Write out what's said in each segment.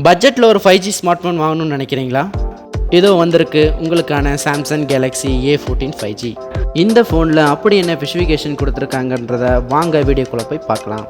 பட்ஜெட்டில் ஒரு 5G smart phone வாங்கணும்னு நினைக்கிறீங்களா? இதோ வந்திருக்கு உங்களுக்கான சாம்சங் கேலக்ஸி A14 5G. இந்த ஃபோனில் அப்படி என்ன ஸ்பெசிஃபிகேஷன் கொடுத்துருக்காங்கன்றத வாங்க வீடியோக்குள்ளே போய் பார்க்கலாம்.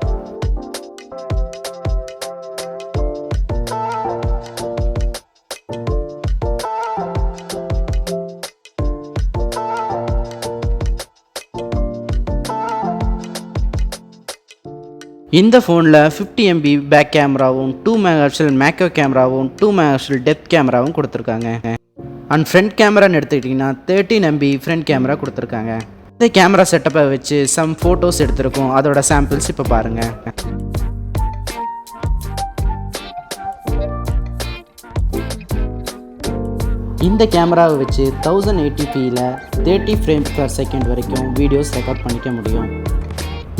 இந்த ஃபோனில் 50 MB பேக் கேமராவும் 2 மெகாபிக்சல் மேக்ரோ கேமராவும் 2 மெகாபிக்சல் டெப்த் கேமராவும் கொடுத்துருக்காங்க. அண்ட் ஃப்ரண்ட் கேமரான்னு எடுத்துக்கிட்டிங்கன்னா 13 MB ஃப்ரண்ட் கேமரா கொடுத்துருக்காங்க. இந்த கேமரா செட்டப்பை வச்சு சம் ஃபோட்டோஸ் எடுத்திருக்கோம். அதோட சாம்பிள்ஸ் இப்போ பாருங்கள். இந்த கேமராவை வச்சு 1080pல 30 ஃப்ரேம்ஸ் per செகண்ட் வரைக்கும் வீடியோஸ் ரெக்கார்ட் பண்ணிக்க முடியும்.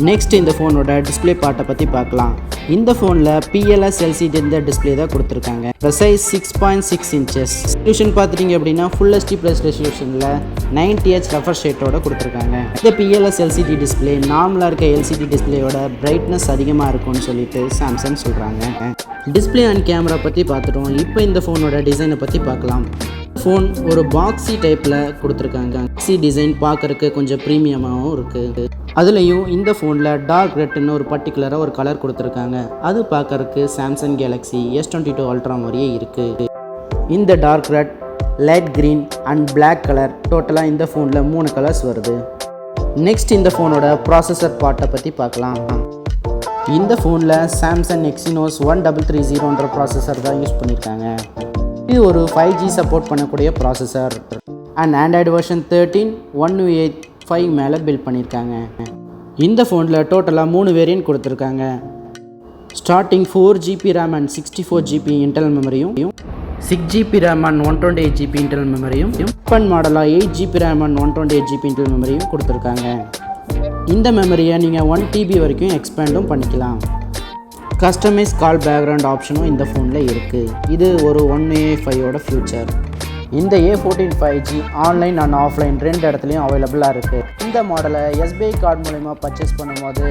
நெக்ஸ்ட் இந்த ஃபோனோட டிஸ்பிளே பார்ட்டை பற்றி பார்க்கலாம். இந்த ஃபோனில் PLS LCD இந்த டிஸ்பிளே தான் கொடுத்துருக்காங்க. Size 6.6 inches. ரெசல்யூஷன் பார்த்துட்டிங்க அப்படின்னா ஃபுல் HD ப்ளஸ் ரெசல்யூஷனில் 90Hz ரெஃப்ரெஷ் ரேட்டோட கொடுத்துருக்காங்க. இந்த PLS LCD டிஸ்பிளே நார்மலாக இருக்க LCD டிஸ்பிளேயோட பிரைட்னஸ் அதிகமாக இருக்கும்னு சொல்லிட்டு சாம்சங் சொல்கிறாங்க. டிஸ்பிளே அண்ட் கேமரா பற்றி பார்த்துட்டோம். இப்போ இந்த ஃபோனோட டிசைனை பற்றி பார்க்கலாம். ஃபோன் ஒரு பாக்ஸி டைப்பில் கொடுத்துருக்காங்க. பாக்ஸி டிசைன் பார்க்குறக்கு கொஞ்சம் ப்ரீமியமாகவும் இருக்குது. அதுலேயும் இந்த ஃபோனில் டார்க் ரெட்னு ஒரு பர்டிகுலராக ஒரு கலர் கொடுத்துருக்காங்க. அது பார்க்குறக்கு சாம்சங் கேலக்ஸி S22 அல்ட்ரா மாதிரியே இருக்குது. இந்த dark red, light green and black colour, டோட்டலாக இந்த ஃபோனில் 3 கலர்ஸ் வருது. நெக்ஸ்ட் இந்த ஃபோனோட ப்ராசஸர் பார்ட்டை பற்றி பார்க்கலாம். இந்த ஃபோனில் சாம்சங் Exynos 1330 ப்ராசஸர் தான் யூஸ் பண்ணியிருக்காங்க. இது ஒரு 5G சப்போர்ட் பண்ணக்கூடிய processor and Android version 13 1UI5 மேலே பில்ட் பண்ணியிருக்காங்க. இந்த ஃபோனில் டோட்டலாக 3 வேரியன்ட் கொடுத்துருக்காங்க. Starting 4GB RAM and 64GB internal மெமரியும், 6GB RAM and 128GB internal மெமரியும், ஓப்பன் மாடலாக 8GB RAM and 128GB internal மெமரியும் கொடுத்துருக்காங்க. இந்த மெமரியை நீங்கள் 1TB வரைக்கும் எக்ஸ்பேண்டும் பண்ணிக்கலாம். கஸ்டமைஸ் கால் பேக்ரவுண்ட் ஆப்ஷனும் இந்த ஃபோனில் இருக்குது. இது ஒரு 1UI5ஓட ஃபியூச்சர். இந்த A14 5G online and offline 2 இடத்துலையும் அவைலபிளாக இருக்குது. இந்த மாடலை SBI கார்டு மூலிமா பர்ச்சேஸ் பண்ணும்போது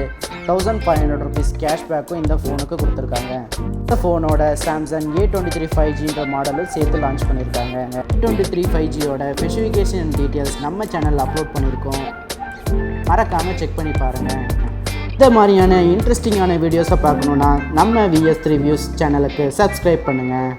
1500 rupees கேஷ்பேக்கும் இந்த ஃபோனுக்கு கொடுத்துருக்காங்க. இந்த ஃபோனோட சாம்சங் A23 5Gன்ற மாடலும் சேர்த்து லான்ச் பண்ணியிருக்காங்க. A23 5Gயோட ஸ்பெசிஃபிகேஷன் டீட்டெயில்ஸ் நம்ம சேனலில் அப்லோட் பண்ணியிருக்கோம். மறக்காமல் செக் பண்ணி பாருங்கள். இந்த மாதிரியான இன்ட்ரெஸ்டிங்கான வீடியோஸை பார்க்கணுன்னா நம்ம VS3 வியூஸ் சேனலுக்கு சப்ஸ்கிரைப் பண்ணுங்கள்.